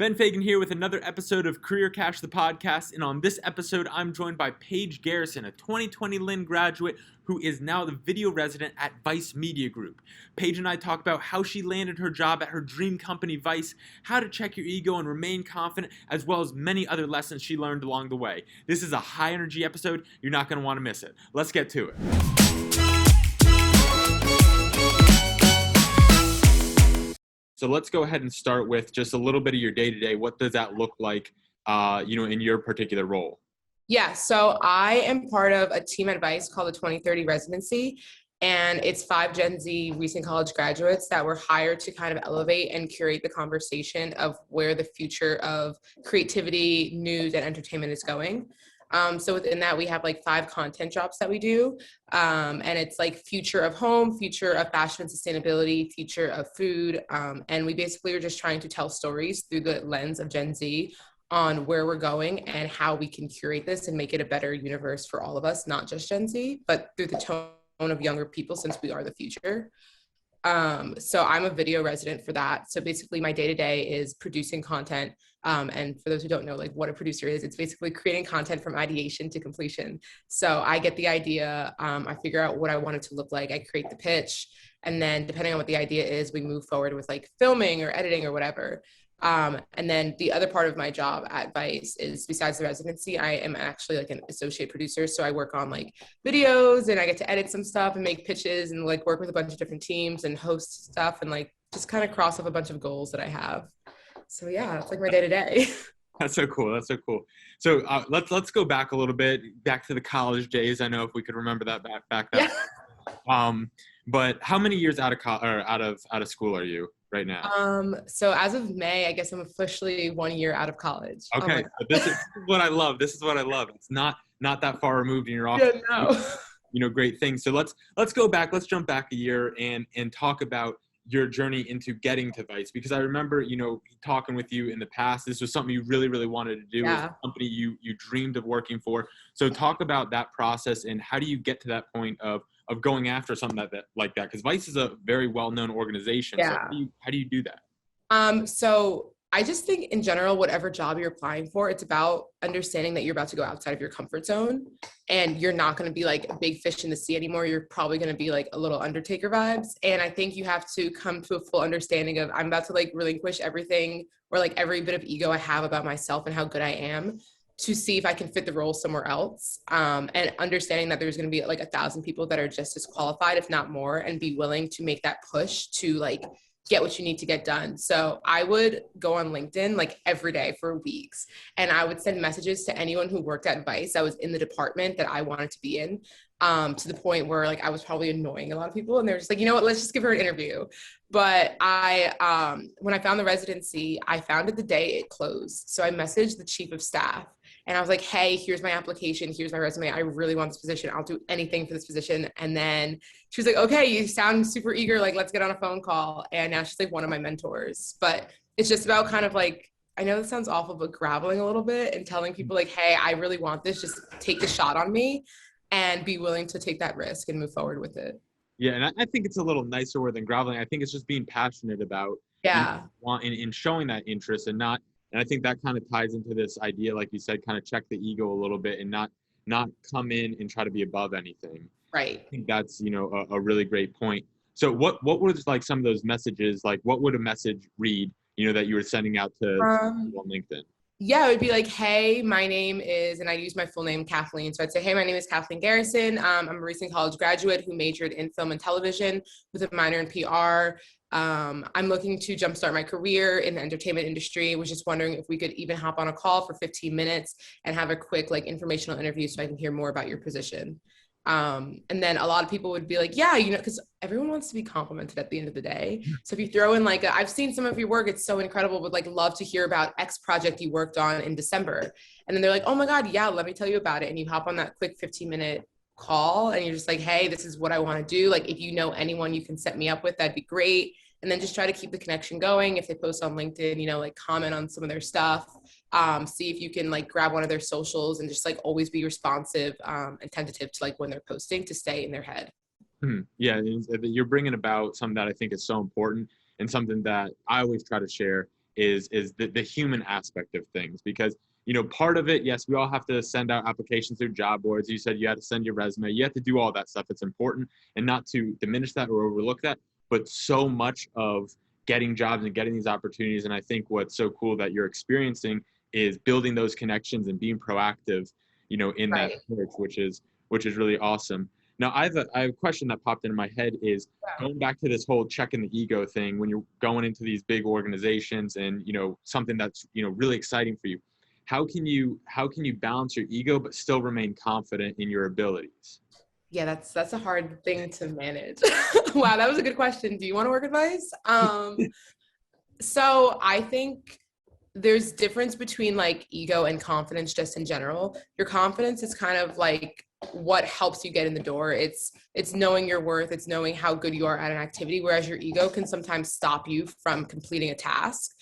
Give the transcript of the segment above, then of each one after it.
Ben Fagan here with another episode of Career Cash, the podcast. And on this episode, I'm joined by Paige Garrison, a 2020 Lynn graduate who is now the video resident at Vice Media Group. Paige and I talk about how she landed her job at her dream company, Vice, how to check your ego and remain confident, as well as many other lessons she learned along the way. This is a high-energy episode. You're not going to want to miss it. Let's get to it. So let's go ahead and start with just a little bit of your day-to-day. What does that look like, in your particular role? Yeah, so I am part of a team at Vice called the 2030 Residency, and it's 5 Gen Z recent college graduates that were hired to kind of elevate and curate the conversation of where the future of creativity, news, and entertainment is going. So within that, we have like 5 content drops that we do. And it's like future of home, future of fashion and sustainability, future of food. And we basically are just trying to tell stories through the lens of Gen Z on where we're going and how we can curate this and make it a better universe for all of us, not just Gen Z, but through the tone of younger people, since we are the future. So I'm a video resident for that. So basically my day-to-day is producing content. And for those who don't know, like what a producer is, it's basically creating content from ideation to completion. So I get the idea, I figure out what I want it to look like, I create the pitch, and then depending on what the idea is, we move forward with like filming or editing or whatever. And then the other part of my job at Vice is, besides the residency, I am actually like an associate producer. So I work on like videos and I get to edit some stuff and make pitches and like work with a bunch of different teams and host stuff and like just kind of cross off a bunch of goals that I have. So yeah, it's like my day to day. That's so cool. That's so cool. So let's go back a little bit, back to the college days. I know if we could remember that back then. Yeah. But how many years out of school are you right now? So as of May, I guess I'm officially 1 year out of college. Okay, this is what I love. This is what I love. It's not that far removed, and you're off. Yeah, no. Great things. So let's go back. Let's jump back a year and talk about your journey into getting to Vice, because I remember, talking with you in the past, this was something you really, really wanted to do. Yeah. It was a company you dreamed of working for. So talk about that process and how do you get to that point of going after something like that? Because Vice is a very well-known organization. Yeah. So how do you do that? So I just think in general, whatever job you're applying for, it's about understanding that you're about to go outside of your comfort zone and you're not going to be like a big fish in the sea anymore. You're probably going to be like a little Undertaker vibes. And I think you have to come to a full understanding of, I'm about to like relinquish everything or like every bit of ego I have about myself and how good I am to see if I can fit the role somewhere else. And understanding that there's going to be like 1,000 people that are just as qualified, if not more, and be willing to make that push to like get what you need to get done. So I would go on LinkedIn like every day for weeks. And I would send messages to anyone who worked at Vice that was in the department that I wanted to be in, to the point where like I was probably annoying a lot of people. And they were just like, you know what, let's just give her an interview. But when I found the residency, I found it the day it closed. So I messaged the chief of staff and I was like, hey, here's my application. Here's my resume. I really want this position. I'll do anything for this position. And then she was like, okay, you sound super eager. Like, let's get on a phone call. And now she's like one of my mentors. But it's just about kind of like, I know this sounds awful, but graveling a little bit and telling people like, hey, I really want this. Just take the shot on me and be willing to take that risk and move forward with it. Yeah, and I think it's a little nicer word than groveling. I think it's just being passionate about and showing that interest and not. And I think that kind of ties into this idea, like you said, kind of check the ego a little bit and not come in and try to be above anything. Right. I think that's, a really great point. So what was like some of those messages, like what would a message read, that you were sending out to on LinkedIn? Yeah, it would be like, hey, my name is, and I use my full name, Kathleen. So I'd say, hey, my name is Kathleen Garrison. I'm a recent college graduate who majored in film and television with a minor in PR. I'm looking to jumpstart my career in the entertainment industry. Was just wondering if we could even hop on a call for 15 minutes and have a quick like informational interview so I can hear more about your position. And then a lot of people would be like, yeah, because everyone wants to be complimented at the end of the day. So if you throw in like, I've seen some of your work, it's so incredible, would like love to hear about X project you worked on in December. And then they're like, oh my God, yeah, let me tell you about it. And you hop on that quick 15-minute call and you're just like, hey, this is what I want to do. Like, if you know anyone you can set me up with, that'd be great. And then just try to keep the connection going. If they post on LinkedIn, like comment on some of their stuff, see if you can like grab one of their socials and just like always be responsive and tentative to like when they're posting to stay in their head. Yeah, you're bringing about something that I think is so important and something that I always try to share is the human aspect of things. Because, you know, part of it, yes, we all have to send out applications through job boards. You said you had to send your resume. You have to do all that stuff. It's important, and not to diminish that or overlook that. But so much of getting jobs and getting these opportunities, and I think what's so cool that you're experiencing is building those connections and being proactive, you know, in that search, which is really awesome. Now, I have a question that popped into my head is going back to this whole checking the ego thing when you're going into these big organizations and, you know, something that's, you know, really exciting for you. How can you balance your ego but still remain confident in your abilities? Yeah, that's a hard thing to manage. Wow, that was a good question. Do you want to work advice? So I think there's difference between like ego and confidence just in general. Your confidence is kind of like what helps you get in the door. It's knowing your worth, it's knowing how good you are at an activity, whereas your ego can sometimes stop you from completing a task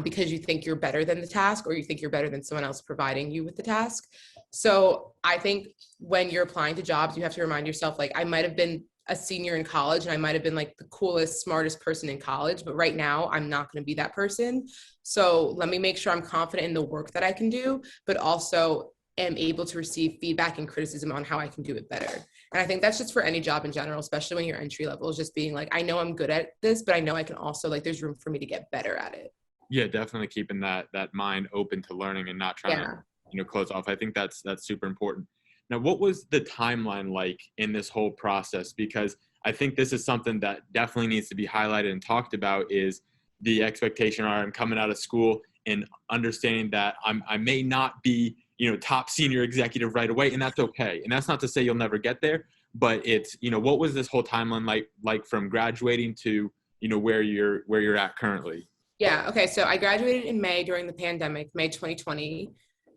because you think you're better than the task, or you think you're better than someone else providing you with the task. So I think when you're applying to jobs, you have to remind yourself, like, I might have been a senior in college and I might have been like the coolest, smartest person in college, but right now I'm not going to be that person. So let me make sure I'm confident in the work that I can do, but also am able to receive feedback and criticism on how I can do it better. And I think that's just for any job in general, especially when you're entry level, is just being like, I know I'm good at this, but I know I can also, like, there's room for me to get better at it. Yeah, definitely keeping that mind open to learning and not trying to, you know, close off. I think that's super important. Now, what was the timeline like in this whole process? Because I think this is something that definitely needs to be highlighted and talked about, is the expectation, I'm coming out of school and understanding that I may not be, you know, top senior executive right away, and that's okay. And that's not to say you'll never get there, but it's, you know, what was this whole timeline like from graduating to, you know, where you're at currently? Yeah. Okay. So I graduated in May during the pandemic, May 2020.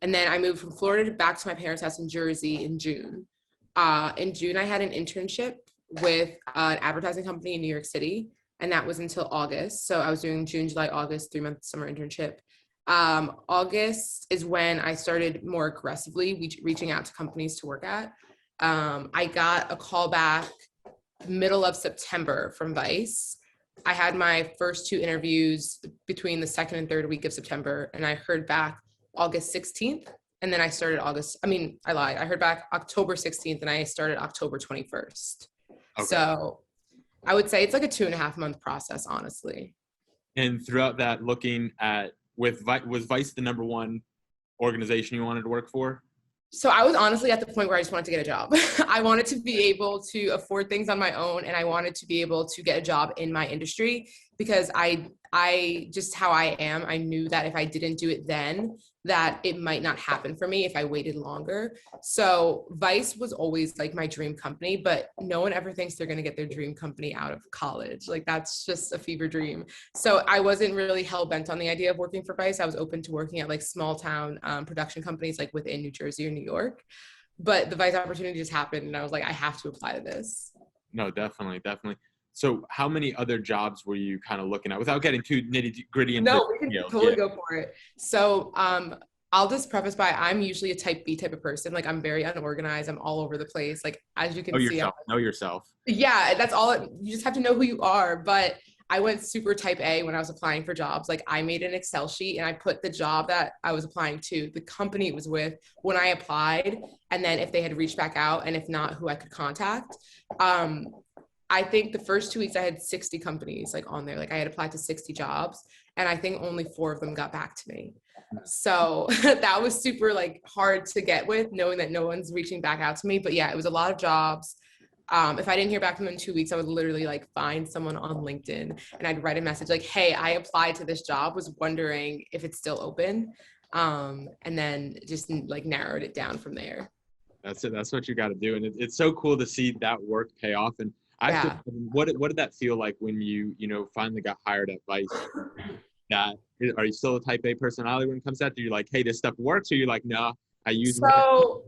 And then I moved from Florida back to my parents' house in Jersey in June. In June, I had an internship with an advertising company in New York City, and that was until August. So I was doing June, July, August, 3-month summer internship. August is when I started more aggressively reaching out to companies to work at. I got a call back middle of September from Vice. I had my first 2 interviews between the second and third week of September, and I heard back August 16th. And then I started I lied. I heard back October 16th and I started October 21st. Okay. So I would say it's like a 2.5-month process, honestly. And throughout that, looking at, was Vice the number one organization you wanted to work for? So I was honestly at the point where I just wanted to get a job. I wanted to be able to afford things on my own, and I wanted to be able to get a job in my industry, because I just how I am, I knew that if I didn't do it then, that it might not happen for me if I waited longer. So Vice was always like my dream company, but no one ever thinks they're going to get their dream company out of college. Like, that's just a fever dream. So I wasn't really hell bent on the idea of working for Vice. I was open to working at like small town production companies like within New Jersey or New York. But the Vice opportunity just happened, and I was like, I have to apply to this. No, definitely. So how many other jobs were you kind of looking at, without getting too nitty gritty into No, we can totally go for it. So I'll just preface by, I'm usually a type B type of person. Like, I'm very unorganized. I'm all over the place. Like, as you can see. Know yourself. Yeah, that's all. You just have to know who you are. But I went super type A when I was applying for jobs. Like, I made an Excel sheet and I put the job that I was applying to, the company it was with, when I applied, and then if they had reached back out, and if not, who I could contact. I think the first 2 weeks I had 60 companies like on there. Like, I had applied to 60 jobs, and I think only 4 of them got back to me. So that was super like hard to get with, knowing that no one's reaching back out to me. But yeah, it was a lot of jobs. If I didn't hear back from them in 2 weeks, I would literally like find someone on LinkedIn and I'd write a message like, hey, I applied to this job, was wondering if it's still open. And then just like narrowed it down from there. That's it. That's what you got to do. And it's so cool to see that work pay off. And what did that feel like when you finally got hired at Vice? Are you still a type A personality when it comes to that? Do you like, hey, this stuff works? Or you're like, no, I use so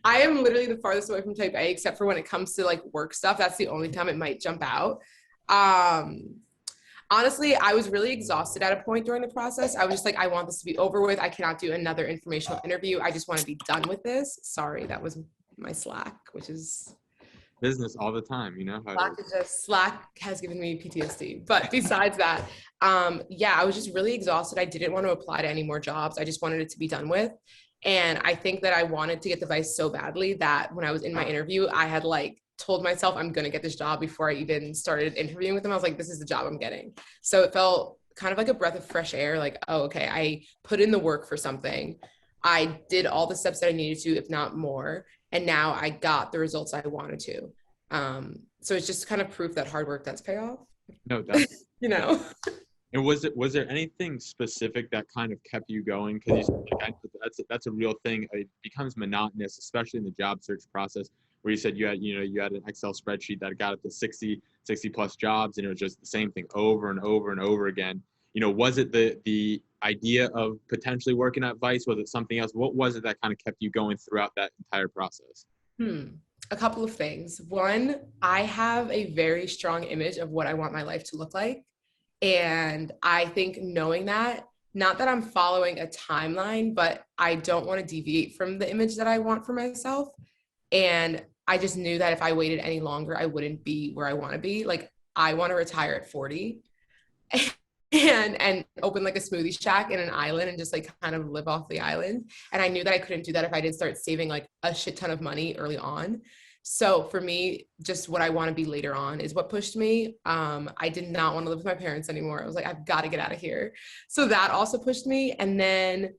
I am literally the farthest away from type A, except for when it comes to like work stuff. That's the only time it might jump out. Honestly, I was really exhausted at a point during the process. I was just like, I want this to be over with. I cannot do another informational interview. I just want to be done with this. Sorry, that was my Slack, which is business all the time. You know how it is. Slack has given me PTSD. But besides that, yeah, I was just really exhausted. I didn't want to apply to any more jobs. I just wanted it to be done with. And I think that I wanted to get the Vice so badly that when I was in my interview, I had like told myself I'm going to get this job before I even started interviewing with them. I was like, this is the job I'm getting. So it felt kind of like a breath of fresh air. Like, oh, okay, I put in the work for something. I did all the steps that I needed to, if not more. And now I got the results I wanted to. So it's just kind of proof that hard work does pay off. No, definitely. You know. And was there anything specific that kind of kept you going? Because like, that's a real thing. It becomes monotonous, especially in the job search process, where you said you had an Excel spreadsheet that got it to 60 plus jobs, and it was just the same thing over and over and over again. You know, was it the idea of potentially working at Vice? Was it something else? What was it that kind of kept you going throughout that entire process? A couple of things. One, I have a very strong image of what I want my life to look like. And I think knowing that, not that I'm following a timeline, but I don't want to deviate from the image that I want for myself. And I just knew that if I waited any longer, I wouldn't be where I want to be. Like, I want to retire at 40 and open like a smoothie shack in an island and just like kind of live off the island. And I knew that I couldn't do that if I didn't start saving like a shit ton of money early on. So for me, just what I want to be later on is what pushed me. I did not want to live with my parents anymore. I was like, I've got to get out of here. So that also pushed me. And then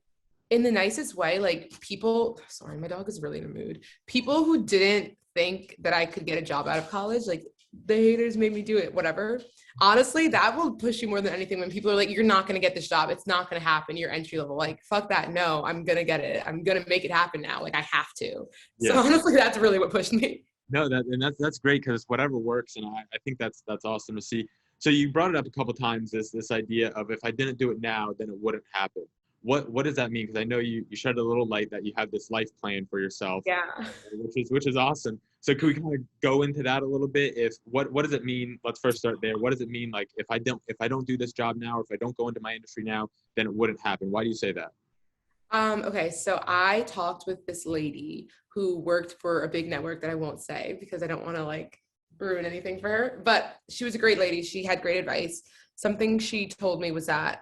in the nicest way, like people, sorry, my dog is really in a mood. People who didn't think that I could get a job out of college, like the haters made me do it, whatever. Honestly, that will push you more than anything when people are like, you're not going to get this job. It's not going to happen. You're entry level. Like, fuck that. No, I'm going to get it. I'm going to make it happen now. Like, I have to. Yeah. So honestly, that's really what pushed me. No, that's great, because whatever works, and I think that's awesome to see. So you brought it up a couple times, this idea of if I didn't do it now, then it wouldn't happen. What does that mean? Because I know you shed a little light that you have this life plan for yourself. Yeah. Which is awesome. So can we kind of go into that a little bit? If what does it mean? Let's first start there. What does it mean, like if I don't do this job now, or if I don't go into my industry now, then it wouldn't happen? Why do you say that? Okay, so I talked with this lady who worked for a big network that I won't say because I don't want to like ruin anything for her, but she was a great lady. She had great advice. Something she told me was that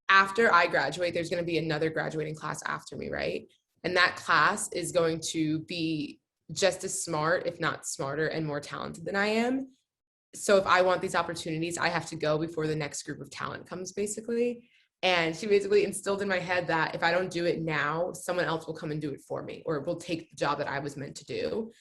after I graduate, there's going to be another graduating class after me, right? And that class is going to be just as smart, if not smarter and more talented than I am. So if I want these opportunities, I have to go before the next group of talent comes, basically. And she basically instilled in my head that if I don't do it now, someone else will come and do it for me, or will take the job that I was meant to do.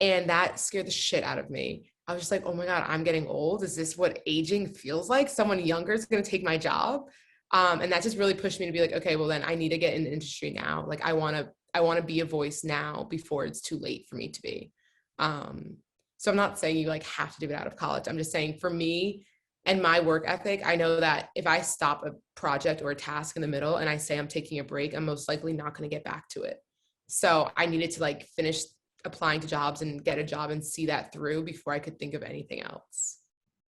And that scared the shit out of me. I was just like, oh my God, I'm getting old. Is this what aging feels like? Someone younger is going to take my job. And that just really pushed me to be like, okay, well then I need to get in the industry now. Like I want to be a voice now before it's too late for me to be. So I'm not saying you like have to do it out of college. I'm just saying for me and my work ethic, I know that if I stop a project or a task in the middle and I say I'm taking a break, I'm most likely not going to get back to it. So I needed to like finish applying to jobs and get a job and see that through before I could think of anything else.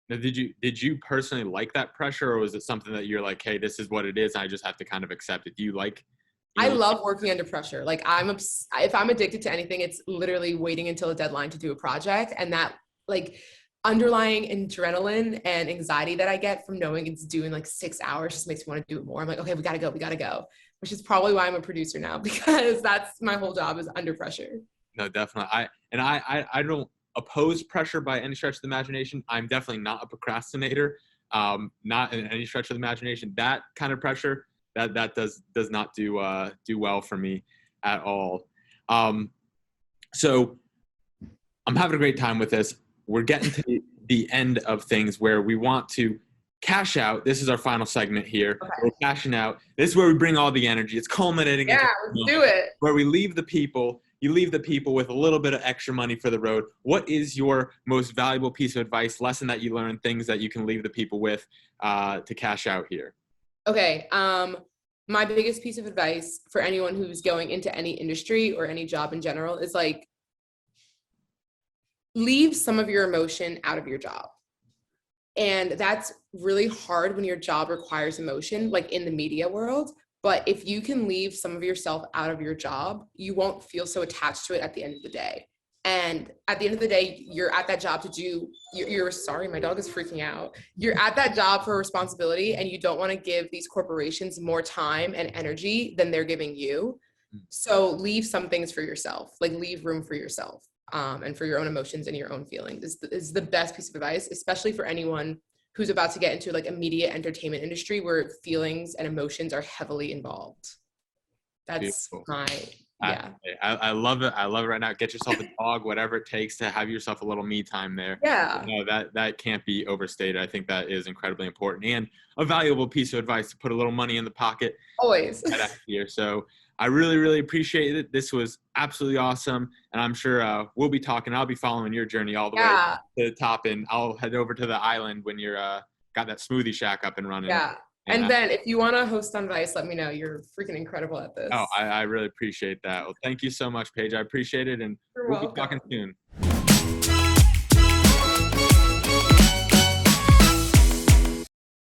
Now, did you personally like that pressure, or was it something that you're like, hey, this is what it is, and I just have to kind of accept it? Do you like? I love working under pressure. Like if I'm addicted to anything, it's literally waiting until a deadline to do a project. And that like underlying adrenaline and anxiety that I get from knowing it's due in like 6 hours just makes me want to do it more. I'm like, okay, we gotta go, which is probably why I'm a producer now, because that's my whole job is under pressure. No, definitely. I don't oppose pressure by any stretch of the imagination. I'm definitely not a procrastinator. Not in any stretch of the imagination. That kind of pressure, that does not do well for me at all. So I'm having a great time with this. We're getting to the end of things where we want to cash out. This is our final segment here. Okay. We're cashing out. This is where we bring all the energy. It's culminating. Yeah, let's do it. Where we leave the people. You leave the people with a little bit of extra money for the road. What is your most valuable piece of advice, lesson that you learned, things that you can leave the people with to cash out here? Okay. My biggest piece of advice for anyone who's going into any industry or any job in general is like, leave some of your emotion out of your job. And that's really hard when your job requires emotion, like in the media world. But if you can leave some of yourself out of your job, you won't feel so attached to it at the end of the day. And at the end of the day, you're at that job to do, you're sorry, my dog is freaking out. You're at that job for responsibility, and you don't want to give these corporations more time and energy than they're giving you. So leave some things for yourself, like leave room for yourself, and for your own emotions and your own feelings is the best piece of advice, especially for anyone who's about to get into like a media entertainment industry where feelings and emotions are heavily involved. That's Beautiful. my, yeah. I love it. I love it right now. Get yourself a dog, whatever it takes to have yourself a little me time there. Yeah. You know, that can't be overstated. I think that is incredibly important and a valuable piece of advice to put a little money in the pocket. Always. Here. So I really, really appreciate it. This was absolutely awesome. And I'm sure we'll be talking. I'll be following your journey all the way to the top, and I'll head over to the island when you're got that smoothie shack up and running. Yeah. And then if you want to host on Vice, let me know. You're freaking incredible at this. Oh, I really appreciate that. Well, thank you so much, Paige. I appreciate it. And we'll be talking soon.